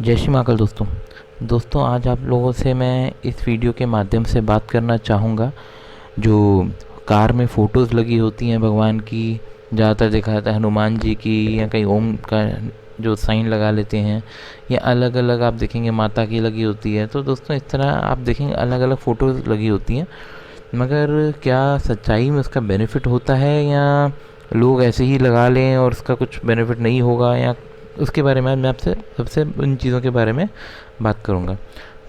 जय श्री महाकाल दोस्तों आज आप लोगों से मैं इस वीडियो के माध्यम से बात करना चाहूँगा। जो कार में फ़ोटोज़ लगी होती हैं भगवान की, ज़्यादातर देखा जाता है हनुमान जी की, या कहीं ओम का जो साइन लगा लेते हैं, या अलग अलग आप देखेंगे माता की लगी होती है। तो दोस्तों इस तरह आप देखेंगे अलग अलग फ़ोटोज़ लगी होती हैं, मगर क्या सच्चाई में उसका बेनिफिट होता है या लोग ऐसे ही लगा लें और उसका कुछ बेनिफिट नहीं होगा, या उसके बारे में मैं आपसे सबसे उन चीज़ों के बारे में बात करूँगा।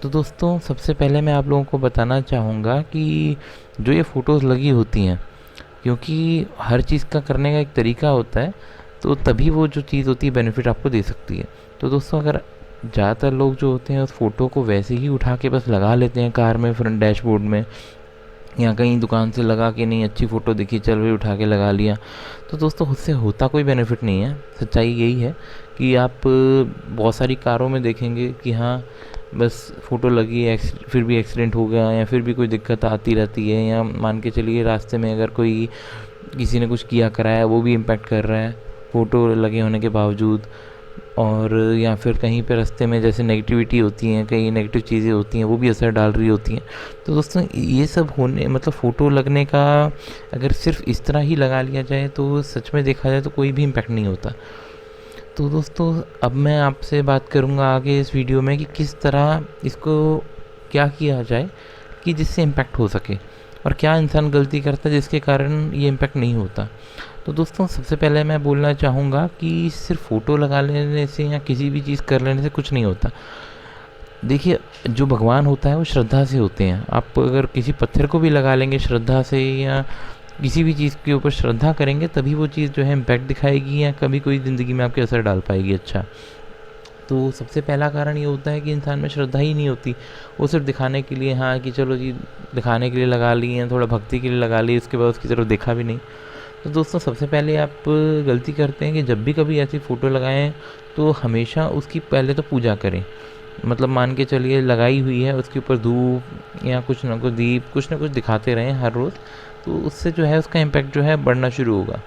तो दोस्तों सबसे पहले मैं आप लोगों को बताना चाहूँगा कि जो ये फ़ोटोज़ लगी होती हैं, क्योंकि हर चीज़ का करने का एक तरीका होता है, तो तभी वो जो चीज़ होती है बेनिफिट आपको दे सकती है। तो दोस्तों अगर ज़्यादातर लोग जो होते हैं उस फ़ोटो को वैसे ही उठा के बस लगा लेते हैं कार में फ्रंट डैशबोर्ड में, या कहीं दुकान से लगा के, नहीं अच्छी फ़ोटो दिखी चल वही उठा के लगा लिया, तो दोस्तों उससे होता कोई बेनिफिट नहीं है। सच्चाई यही है कि आप बहुत सारी कारों में देखेंगे कि हाँ बस फ़ोटो लगी है, फिर भी एक्सीडेंट हो गया, या फिर भी कोई दिक्कत आती रहती है, या मान के चलिए रास्ते में अगर कोई किसी ने कुछ किया कराया वो भी इम्पेक्ट कर रहा है फ़ोटो लगे होने के बावजूद। और या फिर कहीं पे रास्ते में जैसे नेगेटिविटी होती हैं, कई नेगेटिव चीज़ें होती हैं, वो भी असर डाल रही होती हैं। तो दोस्तों ये सब होने मतलब फ़ोटो लगने का अगर सिर्फ इस तरह ही लगा लिया जाए तो सच में देखा जाए तो कोई भी इम्पैक्ट नहीं होता। तो दोस्तों अब मैं आपसे बात करूँगा आगे इस वीडियो में कि किस तरह इसको क्या किया जाए कि जिससे इम्पैक्ट हो सके, और क्या इंसान गलती करता है जिसके कारण ये इम्पैक्ट नहीं होता। तो दोस्तों सबसे पहले मैं बोलना चाहूँगा कि सिर्फ फ़ोटो लगा लेने से या किसी भी चीज़ कर लेने से कुछ नहीं होता। देखिए जो भगवान होता है वो श्रद्धा से होते हैं। आप अगर किसी पत्थर को भी लगा लेंगे श्रद्धा से, या किसी भी चीज़ के ऊपर श्रद्धा करेंगे, तभी वो चीज़ जो है इम्पैक्ट दिखाएगी या कभी कोई ज़िंदगी में आपके असर डाल पाएगी अच्छा। तो सबसे पहला कारण ये होता है कि इंसान में श्रद्धा ही नहीं होती। वो सिर्फ दिखाने के लिए, हाँ कि चलो जी दिखाने के लिए लगा ली हैं, थोड़ा भक्ति के लिए लगा ली, उसके बाद उसकी तरफ देखा भी नहीं। तो दोस्तों सबसे पहले आप गलती करते हैं कि जब भी कभी ऐसी फ़ोटो लगाएं तो हमेशा उसकी पहले तो पूजा करें। मतलब मान के चलिए लगाई हुई है, उसके ऊपर धूप या कुछ ना कुछ दीप कुछ ना कुछ दिखाते रहें हर रोज़, तो उससे जो है उसका इम्पैक्ट जो है बढ़ना शुरू होगा।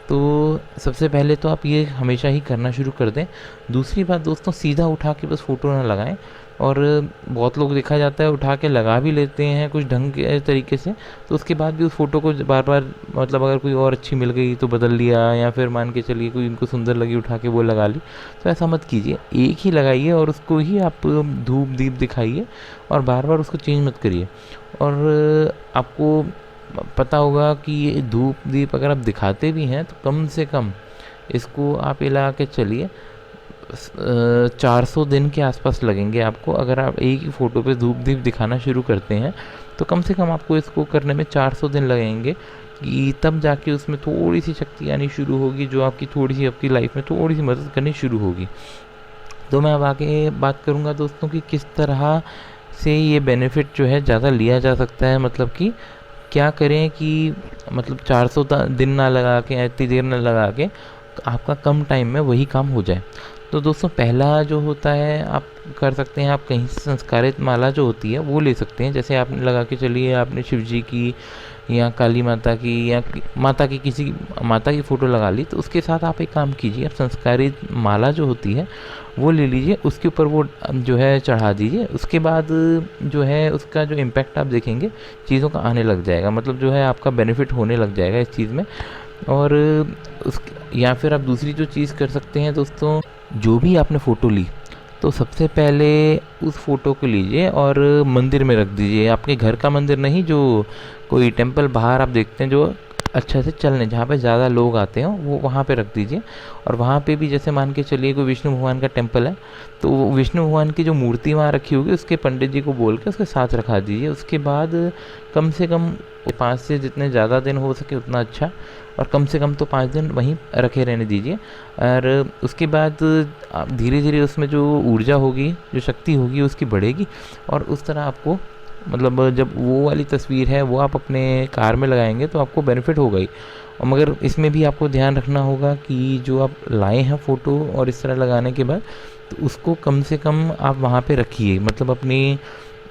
तो सबसे पहले तो आप ये हमेशा ही करना शुरू कर दें। दूसरी बात दोस्तों, सीधा उठा के बस फ़ोटो ना लगाएं। और बहुत लोग देखा जाता है उठा के लगा भी लेते हैं कुछ ढंग के तरीके से, तो उसके बाद भी उस फ़ोटो को बार बार मतलब अगर कोई और अच्छी मिल गई तो बदल लिया, या फिर मान के चलिए कोई उनको सुंदर लगी उठा के वो लगा ली। तो ऐसा मत कीजिए, एक ही लगाइए और उसको ही आप धूप दीप दिखाइए, और बार बार उसको चेंज मत करिए। और आपको पता होगा कि ये धूप दीप अगर आप दिखाते भी हैं तो कम से कम इसको आप ये लगा के चलिए 400 दिन के आसपास लगेंगे आपको। अगर आप एक ही फ़ोटो पे धूप दीप दिखाना शुरू करते हैं तो कम से कम आपको इसको करने में 400 दिन लगेंगे, कि तब जाके उसमें थोड़ी सी शक्ति आनी शुरू होगी, जो आपकी थोड़ी सी आपकी लाइफ में थोड़ी सी मदद करनी शुरू होगी। तो मैं अब आगे बात करूँगा दोस्तों कि किस तरह से ये बेनिफिट जो है ज़्यादा लिया जा सकता है। मतलब कि क्या करें कि मतलब 400 दिन ना लगा के, इतनी देर ना लगा के, आपका कम टाइम में वही काम हो जाए। तो दोस्तों पहला जो होता है आप कर सकते हैं, आप कहीं से संस्कारित माला जो होती है वो ले सकते हैं। जैसे आपने लगा के चलिए आपने शिव जी की या काली माता की या माता की किसी माता की फ़ोटो लगा ली, तो उसके साथ आप एक काम कीजिए, आप संस्कारित माला जो होती है वो ले लीजिए, उसके ऊपर वो जो है चढ़ा दीजिए। उसके बाद जो है उसका जो इम्पैक्ट आप देखेंगे चीज़ों का आने लग जाएगा, मतलब जो है आपका बेनिफिट होने लग जाएगा इस चीज़ में। और उस या फिर आप दूसरी जो चीज़ कर सकते हैं दोस्तों, जो भी आपने फ़ोटो ली तो सबसे पहले उस फ़ोटो को लीजिए और मंदिर में रख दीजिए। आपके घर का मंदिर नहीं, जो कोई टेंपल बाहर आप देखते हैं जो अच्छे से चलने, जहाँ पे ज़्यादा लोग आते हो वो वहाँ पे रख दीजिए। और वहाँ पे भी जैसे मान के चलिए कोई विष्णु भगवान का टेंपल है, तो विष्णु भगवान की जो मूर्ति वहाँ रखी होगी उसके पंडित जी को बोल के उसके साथ रखा दीजिए। उसके बाद कम से कम 5 से जितने ज़्यादा दिन हो सके उतना अच्छा, और कम से कम तो 5 दिन वहीं रखे रहने दीजिए। और उसके बाद आप धीरे धीरे उसमें जो ऊर्जा होगी, जो शक्ति होगी उसकी बढ़ेगी, और उस तरह आपको मतलब जब वो वाली तस्वीर है वो आप अपने कार में लगाएंगे तो आपको बेनिफिट होगा ही। और मगर इसमें भी आपको ध्यान रखना होगा कि जो आप लाए हैं फ़ोटो और इस तरह लगाने के बाद, तो उसको कम से कम आप वहाँ पे रखिए। मतलब अपनी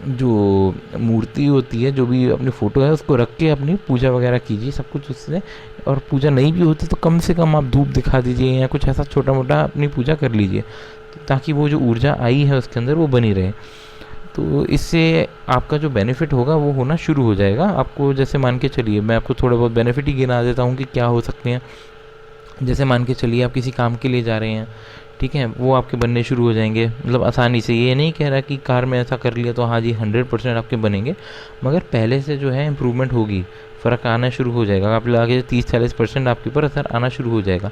जो मूर्ति होती है, जो भी अपनी फ़ोटो है, उसको रख के अपनी पूजा वगैरह कीजिए सब कुछ उससे। और पूजा नहीं भी होती तो कम से कम आप धूप दिखा दीजिए या कुछ ऐसा छोटा मोटा अपनी पूजा कर लीजिए, ताकि वो जो ऊर्जा आई है उसके अंदर वो बनी रहे। तो इससे आपका जो बेनिफिट होगा वो होना शुरू हो जाएगा। आपको जैसे मान के चलिए, मैं आपको थोड़ा बहुत बेनिफिट ही गिना देता हूँ कि क्या हो सकते हैं। जैसे मान के चलिए आप किसी काम के लिए जा रहे हैं, ठीक है, वो आपके बनने शुरू हो जाएंगे, मतलब आसानी से। ये नहीं कह रहा कि कार में ऐसा कर लिया तो हाँ जी 100% आपके बनेंगे, मगर पहले से जो है इम्प्रूवमेंट होगी, फ़र्क आना शुरू हो जाएगा। आप आगे 30-40% आपके ऊपर असर आना शुरू हो जाएगा।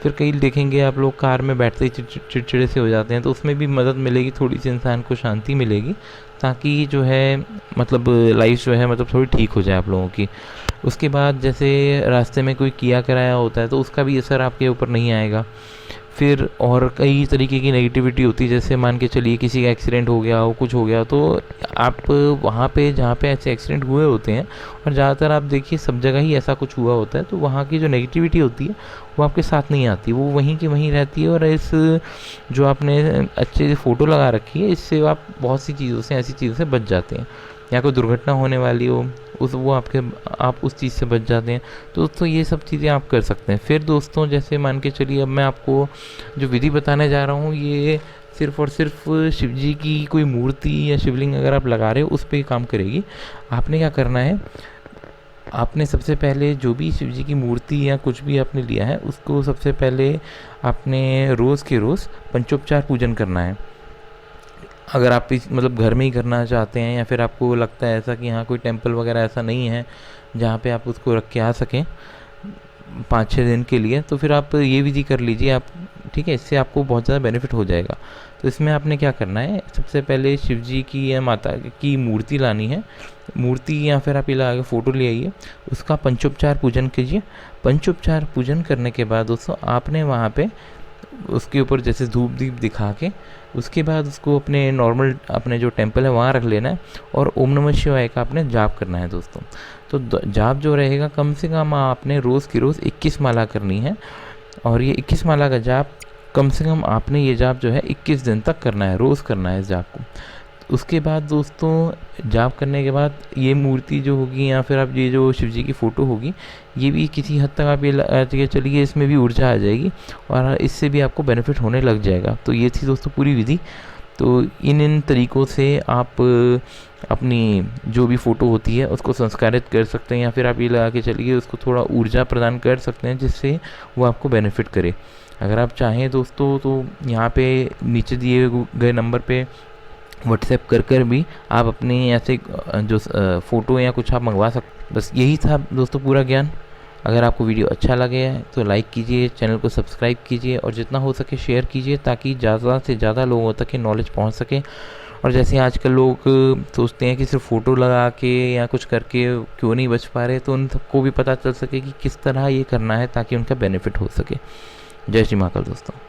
फिर कई देखेंगे आप लोग कार में बैठते ही चिड़चिड़े से हो जाते हैं, तो उसमें भी मदद मिलेगी, थोड़ी सी इंसान को शांति मिलेगी, ताकि जो है मतलब लाइफ जो है मतलब थोड़ी ठीक हो जाए आप लोगों की। उसके बाद जैसे रास्ते में कोई किया कराया होता है तो उसका भी असर आपके ऊपर नहीं आएगा। फिर और कई तरीके की नेगेटिविटी होती है, जैसे मान के चलिए किसी का एक्सीडेंट हो गया हो, कुछ हो गया, तो आप वहाँ पे जहाँ पे ऐसे एक्सीडेंट हुए होते हैं, और ज़्यादातर आप देखिए सब जगह ही ऐसा कुछ हुआ होता है, तो वहाँ की जो नेगेटिविटी होती है वो आपके साथ नहीं आती, वो वहीं की वहीं रहती है। और इस जो आपने अच्छे से फ़ोटो लगा रखी है, इससे आप बहुत सी चीज़ों से, ऐसी चीज़ों से बच जाते हैं। या कोई दुर्घटना होने वाली हो, उस वो आपके आप उस चीज़ से बच जाते हैं। तो दोस्तों ये सब चीज़ें आप कर सकते हैं। फिर दोस्तों जैसे मान के चलिए, अब मैं आपको जो विधि बताने जा रहा हूँ, ये सिर्फ़ और सिर्फ शिव जी की कोई मूर्ति या शिवलिंग अगर आप लगा रहे हो उस पर ही काम करेगी। आपने क्या करना है, आपने सबसे पहले जो भी शिव जी की मूर्ति या कुछ भी आपने लिया है, उसको सबसे पहले आपने रोज़ के रोज़ पंचोपचार पूजन करना है। अगर आप इस मतलब घर में ही करना चाहते हैं, या फिर आपको लगता है ऐसा कि यहाँ कोई टेंपल वगैरह ऐसा नहीं है जहाँ पे आप उसको रख के आ सकें 5-6 दिन के लिए, तो फिर आप ये विधि कर लीजिए आप, ठीक है। इससे आपको बहुत ज़्यादा बेनिफिट हो जाएगा। तो इसमें आपने क्या करना है, सबसे पहले शिव जी की या माता की मूर्ति लानी है, मूर्ति या फिर आप ये ला के फ़ोटो ले आइए, उसका पंचोपचार पूजन कीजिए। पंचोपचार पूजन करने के बाद दोस्तों आपने वहाँ पे उसके ऊपर जैसे धूप दीप दिखा के, उसके बाद उसको अपने नॉर्मल अपने जो टेंपल है वहाँ रख लेना है, और ओम नमः शिवाय का आपने जाप करना है दोस्तों। तो जाप जो रहेगा, कम से कम आपने रोज़ की रोज़ 21 माला करनी है, और ये 21 माला का जाप कम से कम आपने ये जाप जो है 21 दिन तक करना है, रोज़ करना है इस जाप को। उसके बाद दोस्तों जाप करने के बाद ये मूर्ति जो होगी, या फिर आप ये जो शिव जी की फ़ोटो होगी, ये भी किसी हद तक आप ये चलिए इसमें भी ऊर्जा आ जाएगी, और इससे भी आपको बेनिफिट होने लग जाएगा। तो ये थी दोस्तों पूरी विधि। तो इन तरीक़ों से आप अपनी जो भी फ़ोटो होती है उसको संस्कारित कर सकते हैं, या फिर आप ये लगा के चलिए उसको थोड़ा ऊर्जा प्रदान कर सकते हैं, जिससे वो आपको बेनिफिट करे। अगर आप चाहें दोस्तों तो यहाँ पे नीचे दिए गए नंबर पे व्हाट्सएप कर भी आप अपने ऐसे जो फ़ोटो या कुछ आप मंगवा सकते। बस यही था दोस्तों पूरा ज्ञान। अगर आपको वीडियो अच्छा लगे तो लाइक कीजिए, चैनल को सब्सक्राइब कीजिए, और जितना हो सके शेयर कीजिए, ताकि ज़्यादा से ज़्यादा लोगों तक ये नॉलेज पहुंच सके। और जैसे आजकल लोग सोचते हैं कि सिर्फ फ़ोटो लगा के या कुछ करके क्यों नहीं बच पा रहे, तो उन सबको भी पता चल सके कि किस तरह ये करना है ताकि उनका बेनिफिट हो सके। जय श्री महाकाल दोस्तों।